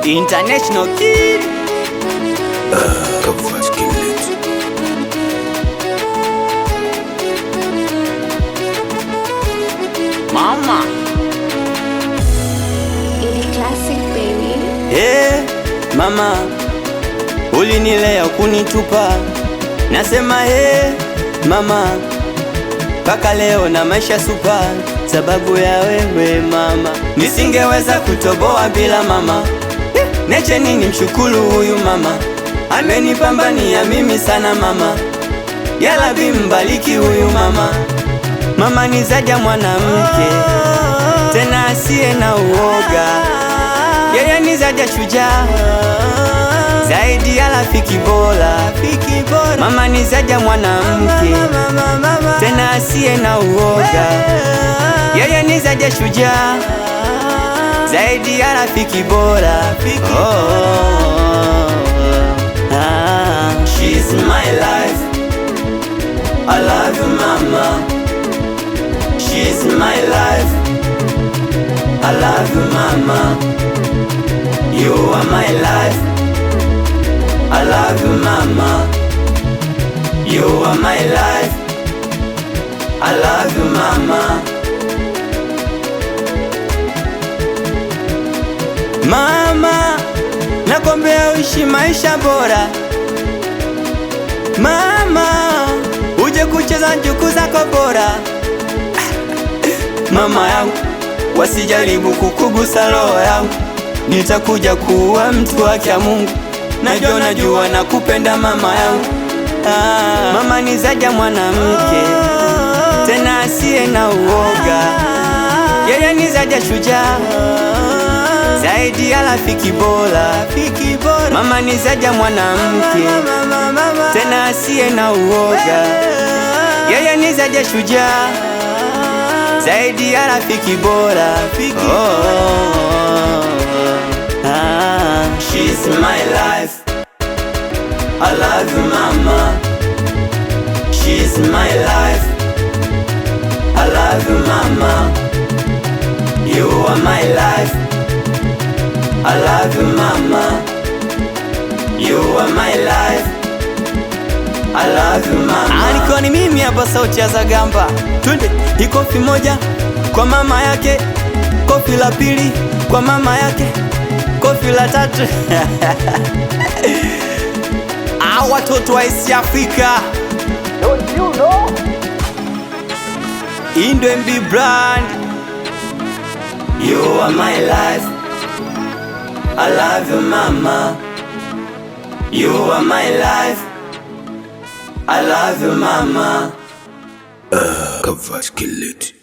International kid. Mama. Classic baby. Hey, mama, ulinilea kunitupa. Nasema hey, mama, mpaka leo na maisha super. Sababu ya wewe mama, nisingeweza kutoboa bila mama. Neche nini mshukuru huyu mama, amenipambania mimi sana mama. Ya Rabbi mbariki huyu mama. Mama ni zaja mwanamke, tena asiye na uoga. Yeye ni zaja shujaa, zaidi ya rafiki bora. Mama ni zaja mwanamke, tena asiye na uoga. Yeye ni zaja shujaa, zaidi ya rafiki bora. She's my life, I love you mama. She's my life, I love you mama. You are my life, I love you mama. You are my life, I love you mama. Mama, nakombea uishi maisha bora. Mama, uje kucheza njuku zako bora. Mama yangu, wasijaribu kukugusa roho yangu. Nitakuja kuwa mtu wake Mungu. Najua nakupenda mama yangu. Mama ni zaja mwanamke, tena asiye na uoga. Yeye ni zaja shujaa, zaidi ya rafiki bora. Mama ni zaja mwanamke, tena asiye na uoga. Yeye ni zaja shujaa, zaidi ya rafiki bora. She's my life, I love you mama. She's my life, I love you mama. You are my life, I love you mama. You are my life, I love you mama. Alikuwa ni mimi hapa, sauti ya Zagamba. Twende, hii kofi moja kwa mama yake, kofi la pili kwa mama yake, kofi la tatu. Watoto wa East Africa, don't you know? Indo MB brand. You are my life, I love you mama. You are my life, I love you mama. Kavas kill it.